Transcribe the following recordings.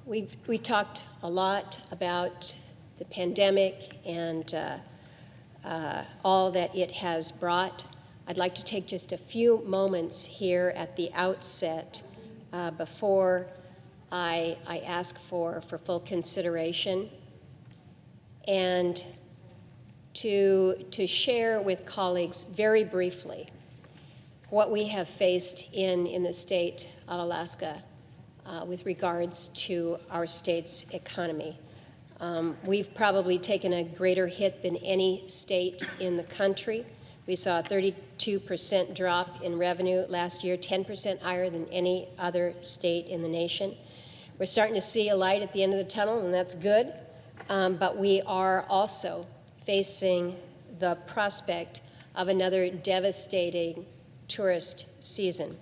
We talked a lot about the pandemic and all that it has brought. I'd like to take just a few moments here at the outset before I ask for full consideration and to share with colleagues very briefly what we have faced in the state of Alaska with regards to our state's economy. We've probably taken a greater hit than any state in the country. We saw a 32% drop in revenue last year, 10% higher than any other state in the nation. We're starting to see a light at the end of the tunnel, and that's good, but we are also facing the prospect of another devastating tourist season.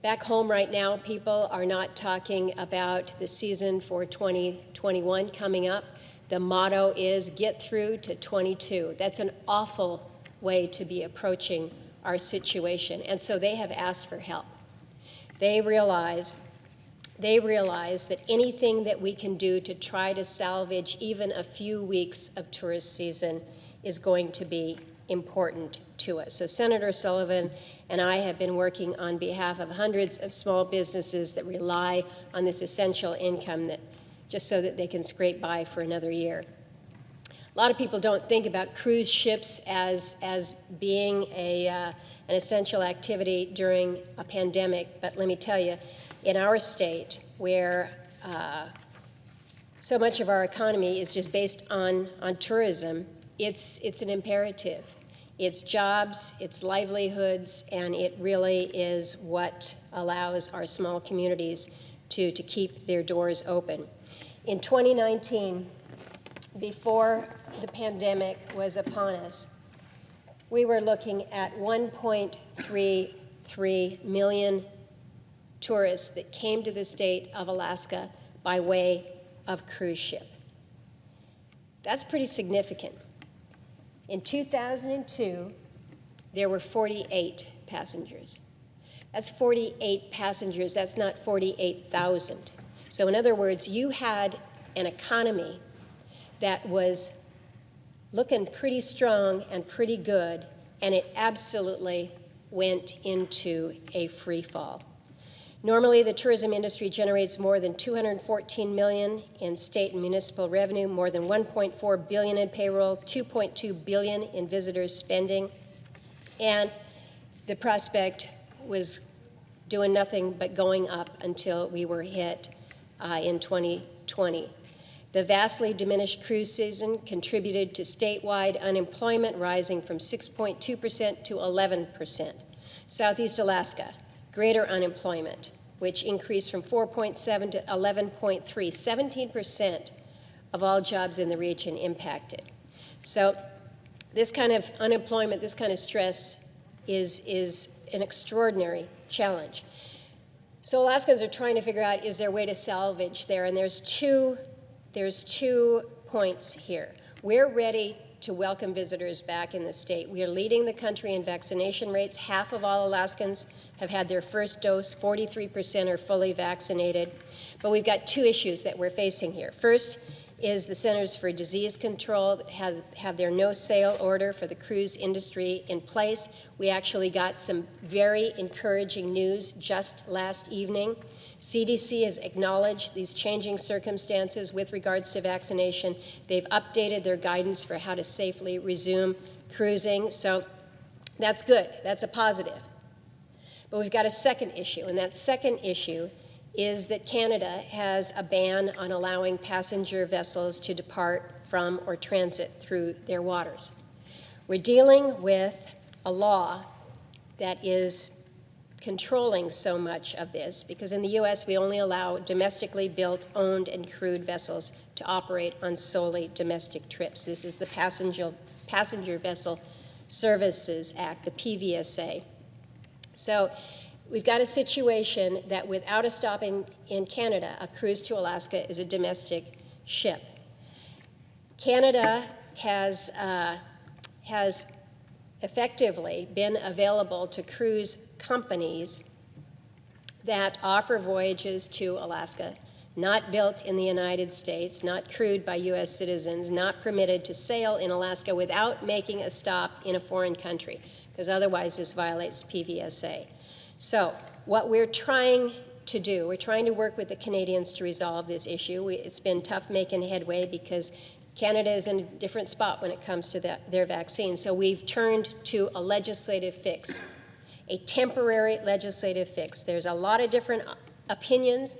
Back home right now, people are not talking about the season for 2021 coming up. The motto is get through to 22. That's an awful way to be approaching our situation, and so they have asked for help. They realize that anything that we can do to try to salvage even a few weeks of tourist season is going to be important to us. So Senator Sullivan and I have been working on behalf of hundreds of small businesses that rely on this essential income that just so that they can scrape by for another year. A lot of people don't think about cruise ships as being an essential activity during a pandemic, but let me tell you, in our state, where so much of our economy is just based on tourism, it's an imperative. It's jobs, it's livelihoods, and it really is what allows our small communities to keep their doors open. In 2019, before the pandemic was upon us, we were looking at 1.33 million tourists that came to the state of Alaska by way of cruise ship. That's pretty significant. In 2002, there were 48 passengers. That's 48 passengers, that's not 48,000. So in other words, you had an economy that was looking pretty strong and pretty good, and it absolutely went into a free fall. Normally, the tourism industry generates more than $214 million in state and municipal revenue, more than $1.4 billion in payroll, $2.2 billion in visitors spending, and the prospect was doing nothing but going up until we were hit in 2020. The vastly diminished cruise season contributed to statewide unemployment rising from 6.2% to 11%. Southeast Alaska, greater unemployment, which increased from 4.7 to 11.3, 17% of all jobs in the region impacted. So this kind of unemployment, this kind of stress is an extraordinary challenge. So Alaskans are trying to figure out, is there a way to salvage there? And there's two points here. We're ready to welcome visitors back in the state. We are leading the country in vaccination rates. Half of all Alaskans have had their first dose. 43% are fully vaccinated. But we've got two issues that we're facing here. First is the Centers for Disease Control that have their no-sale order for the cruise industry in place. We actually got some very encouraging news just last evening. CDC has acknowledged these changing circumstances with regards to vaccination. They've updated their guidance for how to safely resume cruising, so that's good. That's a positive. But we've got a second issue, and that second issue is that Canada has a ban on allowing passenger vessels to depart from or transit through their waters. We're dealing with a law that is controlling so much of this, because in the U.S. we only allow domestically built, owned, and crewed vessels to operate on solely domestic trips. This is the Passenger Vessel Services Act, the PVSA. So we've got a situation that without a stop in Canada, a cruise to Alaska is a domestic ship. Canada has effectively been available to cruise companies that offer voyages to Alaska, not built in the United States, not crewed by U.S. citizens, not permitted to sail in Alaska without making a stop in a foreign country, because otherwise this violates PVSA. So what we're trying to do, we're trying to work with the Canadians to resolve this issue. It's been tough making headway because Canada is in a different spot when it comes to their vaccine. So we've turned to a legislative fix, a temporary legislative fix. There's a lot of different opinions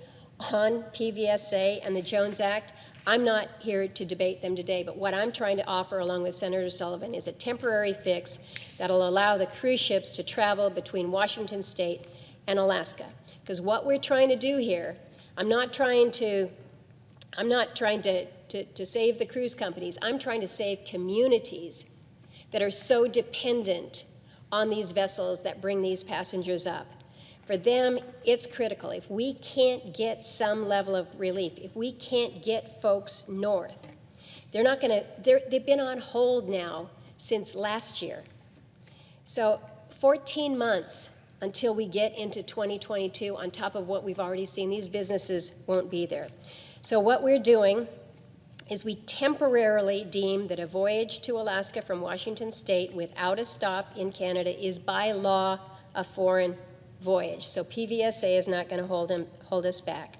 on PVSA and the Jones Act. I'm not here to debate them today, but what I'm trying to offer along with Senator Sullivan is a temporary fix that'll allow the cruise ships to travel between Washington State and Alaska. Because what we're trying to do here, I'm not trying to save the cruise companies. I'm trying to save communities that are so dependent on these vessels that bring these passengers up. For them, it's critical. If we can't get some level of relief, if we can't get folks north, they've been on hold now since last year. So 14 months until we get into 2022, on top of what we've already seen, these businesses won't be there. So what we're doing is we temporarily deem that a voyage to Alaska from Washington State without a stop in Canada is by law a foreign voyage. So PVSA is not going to hold us back.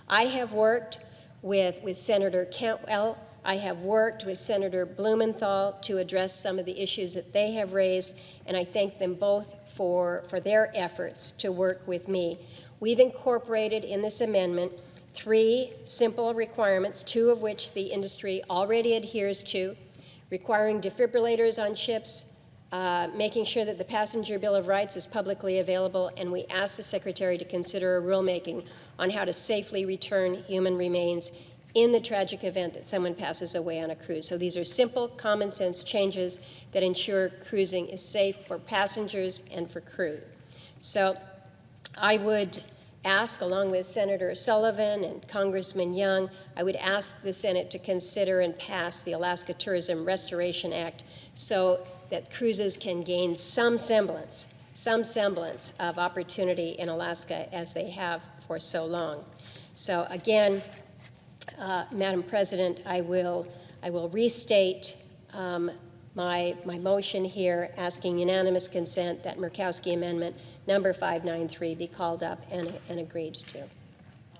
I have worked with Senator Cantwell. I have worked with Senator Blumenthal to address some of the issues that they have raised, and I thank them both for their efforts to work with me. We've incorporated in this amendment 3 simple requirements, 2 of which the industry already adheres to: requiring defibrillators on ships, making sure that the Passenger Bill of Rights is publicly available, and we ask the Secretary to consider a rulemaking on how to safely return human remains in the tragic event that someone passes away on a cruise. So these are simple, common sense changes that ensure cruising is safe for passengers and for crew. So I would ask, along with Senator Sullivan and Congressman Young, I would ask the Senate to consider and pass the Alaska Tourism Restoration Act so that cruises can gain some semblance of opportunity in Alaska as they have for so long. So again, Madam President, I will restate my motion here, asking unanimous consent that Murkowski Amendment number 593 be called up and agreed to.